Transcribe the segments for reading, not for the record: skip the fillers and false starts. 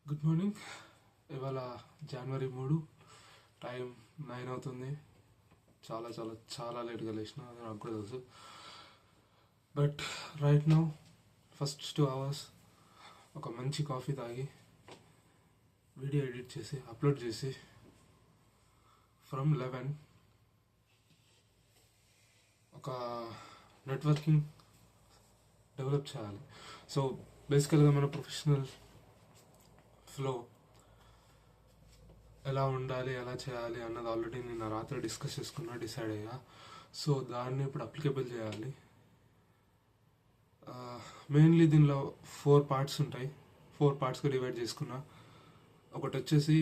Good morning. ఇవాళ జనవరి 3, time 9 అవుతుంది. చాలా చాలా చాలా లేట్గా లేచిన, అది నాకు కూడా తెలుసు. But right now first 2 hours ఒక మంచి కాఫీ తాగి వీడియో ఎడిట్ చేసి అప్లోడ్ చేసి ఫ్రమ్ 11 ఒక నెట్వర్కింగ్ డెవలప్ చేయాలి. సో బేసికల్గా మన ప్రొఫెషనల్ ఫ్లో ఎలా ఉండాలి, ఎలా చేయాలి అన్నది ఆల్రెడీ నేను రాత్రి డిస్కస్ చేసుకున్నా, డిసైడ్ అయ్యా. సో దాన్ని ఇప్పుడు అప్లికేబుల్ చేయాలి. మెయిన్లీ దీనిలో 4 పార్ట్స్ ఉంటాయి. 4 పార్ట్స్గా డివైడ్ చేసుకున్నా. ఒకటి వచ్చేసి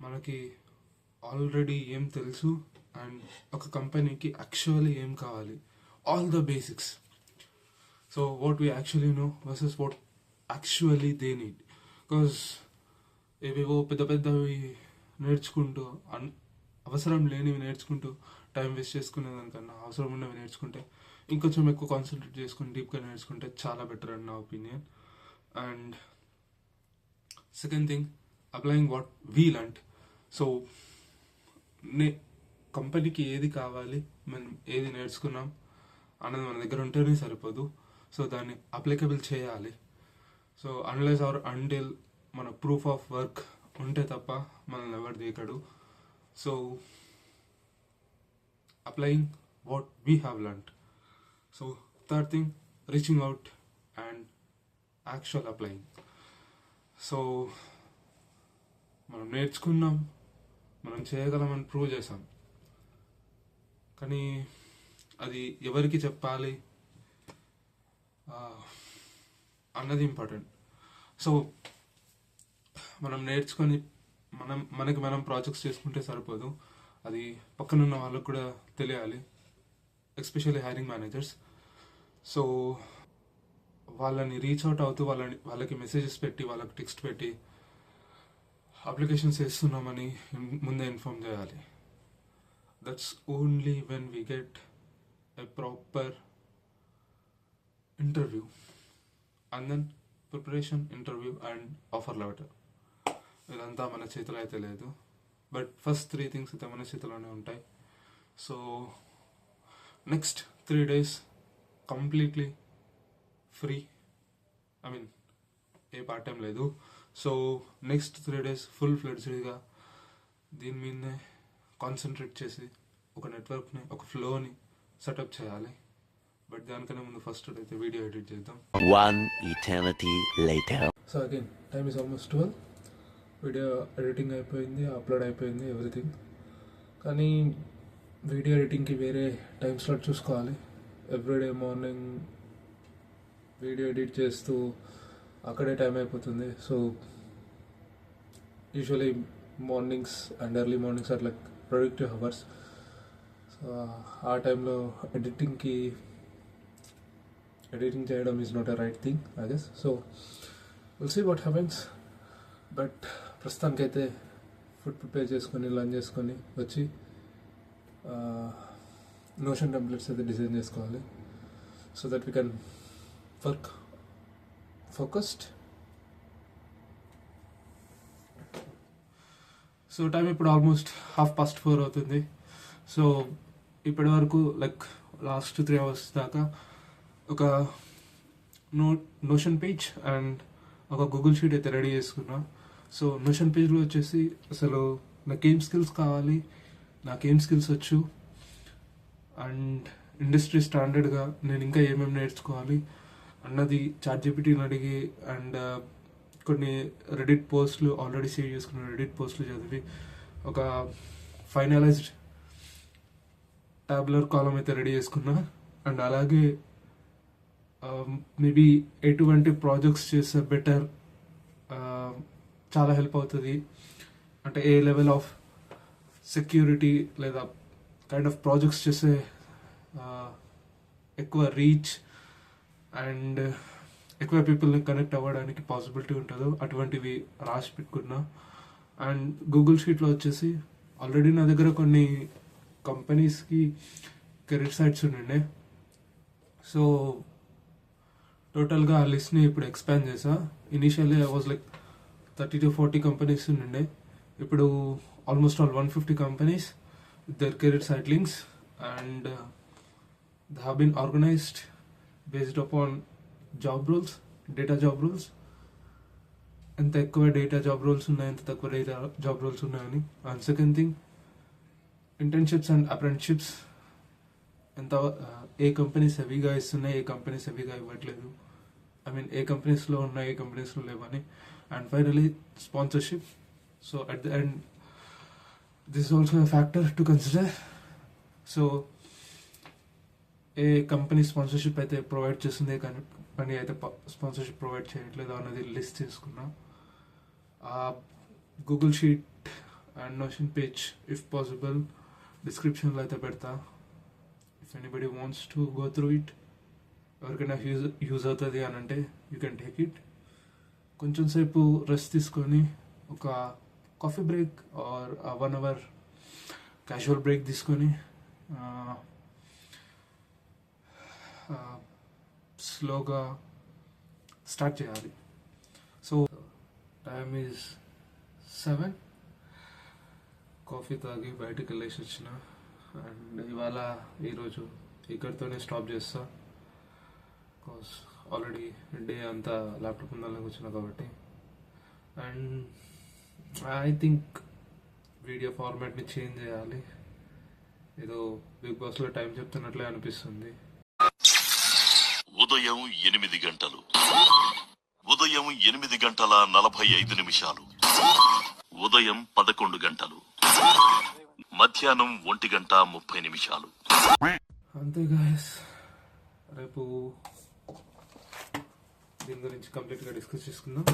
మనకి ఆల్రెడీ ఏం తెలుసు అండ్ ఒక కంపెనీకి యాక్చువల్లీ ఏం కావాలి, all the basics. So what we actually know versus what actually they need. Because ఏవేవో పెద్ద పెద్దవి నేర్చుకుంటూ అవసరం లేనివి నేర్చుకుంటూ టైం వేస్ట్ చేసుకునేదానికన్నా అవసరం ఉన్నవి నేర్చుకుంటే, ఇంకొంచెం ఎక్కువ కాన్సన్ట్రేట్ చేసుకుని డీప్గా నేర్చుకుంటే చాలా బెటర్ అని నా opinion. And second thing, applying what we learned. So కంపెనీకి ఏది కావాలి, మనం ఏది నేర్చుకున్నాం అన్నది మన దగ్గర ఉంటేనే సరిపోదు. సో దాన్ని అప్లికబుల్ చేయాలి. సో అన్లెస్ ఆర్ అంటిల్ మన ప్రూఫ్ ఆఫ్ వర్క్ ఉంటే తప్ప మనల్ని ఎవరు దిగడు. So applying what we have learned. So third thing, reaching out and actual applying. So మనం నేర్చుకున్నాం, మనం చేయగలమని ప్రూవ్ చేసాం, కానీ అది ఎవరికి చెప్పాలి అన్నది ఇంపార్టెంట్. సో మనం నేర్చుకొని మనకి మనం ప్రాజెక్ట్స్ చేసుకుంటే సరిపోదు, అది పక్కనున్న వాళ్ళకు కూడా తెలియాలి, ఎస్పెషల్లీ హైరింగ్ మేనేజర్స్. సో వాళ్ళని రీచ్ అవుట్ అవుతూ వాళ్ళకి మెసేజెస్ పెట్టి, వాళ్ళకి టెక్స్ట్ పెట్టి అప్లికేషన్స్ వేస్తున్నామని ముందే ఇన్ఫార్మ్ చేయాలి. That's only when we get a proper interview and then preparation, interview and offer letter. ఇదంతా మన చేతిలో అయితే లేదు, బట్ ఫస్ట్ 3 థింగ్స్ అయితే మన చేతిలోనే ఉంటాయి. So next 3 days completely free, I mean A part time లేదు. సో నెక్స్ట్ 3 days ఫుల్ ఫ్లెడ్జ్డ్గా దీని మీదనే కాన్సన్ట్రేట్ చేసి ఒక నెట్వర్క్ని, ఒక ఫ్లోని సెటప్ చేయాలి. బట్ దానికన్నా ముందు ఫస్ట్ అయితే వీడియో ఎడిట్ చేద్దాం. One eternity later. So again time is almost 12. Video editing అయిపోయింది, అప్లోడ్ అయిపోయింది, ఎవ్రీథింగ్. కానీ వీడియో ఎడిటింగ్కి వేరే టైం స్లాట్ చూసుకోవాలి. ఎవ్రీడే మార్నింగ్ వీడియో ఎడిట్ చేస్తూ అక్కడే టైం అయిపోతుంది. So usually mornings and early mornings are like productive hours. So ఆ టైంలో ఎడిటింగ్ చేయడం is not a right thing, I guess. So will see what happens. But ప్రస్తుతానికైతే food prepare చేసుకొని, lunch చేసుకొని వచ్చి నోషన్ టెంప్లెట్స్ అయితే design చేసుకోవాలి. So that we can work focused. So time ఇప్పుడు ఆల్మోస్ట్ 4:30 అవుతుంది. సో ఇప్పటి వరకు లైక్ లాస్ట్ 3 hours దాకా ఒక నోషన్ పేజ్ అండ్ ఒక గూగుల్ షీట్ అయితే రెడీ చేసుకున్నా. సో నోషన్ పేజ్లో వచ్చేసి అసలు నాకేం స్కిల్స్ కావాలి, నాకేం స్కిల్స్ వచ్చు, అండ్ ఇండస్ట్రీ స్టాండర్డ్గా నేను ఇంకా ఏమేమి నేర్చుకోవాలి అన్నది చాట్‌జీపీటీని అడిగి అండ్ కొన్ని రెడిట్ పోస్టులు ఆల్రెడీ సేవ్ చేసుకున్న రెడిట్ పోస్టులు చదివి ఒక ఫైనలైజ్డ్ టాబులర్ కాలమ్ అయితే రెడీ చేసుకున్నా. అండ్ అలాగే మేబీ ఎటువంటి ప్రాజెక్ట్స్ చేస్తే బెటర్, చాలా హెల్ప్ అవుతుంది అంటే ఏ లెవెల్ ఆఫ్ సెక్యూరిటీ లేదా కైండ్ ఆఫ్ ప్రాజెక్ట్స్ చేస్తే ఎక్కువ రీచ్ అండ్ ఎక్కువ పీపుల్ని కనెక్ట్ అవ్వడానికి పాసిబిలిటీ ఉంటుందో అటువంటివి రాసి పెట్టుకున్నా. అండ్ గూగుల్ షీట్లో వచ్చేసి ఆల్రెడీ నా దగ్గర కొన్ని కంపెనీస్కి కెరీర్ సైట్స్ ఉండే. సో టోటల్గా ఆ లిస్ట్ని ఇప్పుడు ఎక్స్పాండ్ చేసా. Initially I was like 30 to 40 companies ఉండే. ఇప్పుడు almost all 150 companies with their career site links and they have been organized based upon job roles, data job roles. ఎంత ఎక్కువ డేటా జాబ్ రోల్స్ ఉన్నాయి, ఎంత తక్కువ డేటా జాబ్ రోల్స్ ఉన్నాయని. And second thing, internships and apprenticeships ఎంత ఏ companies హెవీగా ఇస్తున్నాయి, ఏ కంపెనీస్ హెవీగా ఇవ్వట్లేదు, ఐ మీన్ ఏ కంపెనీస్లో ఉన్నాయి, ఏ కంపెనీస్లో లేవని. And finally sponsorship. So at the end this is also a factor to consider. So A company sponsorship అయితే ప్రొవైడ్ చేస్తుంది, ఏ కంపెనీ అయితే స్పాన్సర్షిప్ ప్రొవైడ్ చేయట్లేదు అన్నది లిస్ట్ చేసుకున్నా. Google sheet and notion page if possible డిస్క్రిప్షన్లో అయితే పెడతా. If anybody wants to go through it, ఎవరికైనా యూజ్ అవుతుంది అని అంటే యూ కెన్ టేక్ ఇట్. కొంచెం సేపు రెస్ట్ తీసుకొని ఒక coffee break are 1 hour casual break తీసుకొని స్లోగా స్టార్ట్ చేయాలి. So time is 7. కాఫీ తాగి బయటకు వెళ్ళేసి వచ్చిన. అండ్ ఈరోజు ఇక్కడితోనే స్టాప్ చేస్తా. బికాస్ ఆల్రెడీ డే అంతా ల్యాప్టాప్ ముందరనే కూర్చున్నా కాబట్టి. అండ్ ఐ థింక్ వీడియో ఫార్మాట్ని చేంజ్ చేయాలి. ఏదో బిగ్ బాస్లో టైం చెప్తున్నట్లే అనిపిస్తుంది. ఉదయం 8 గంటలు, ఉదయం 8:45, ఉదయం 11 గంటలు, మధ్యాహ్నం 1:30. అంతే గాయస్. రేపు దీని గురించి కంప్లీట్గా డిస్కస్ చేసుకుందాం.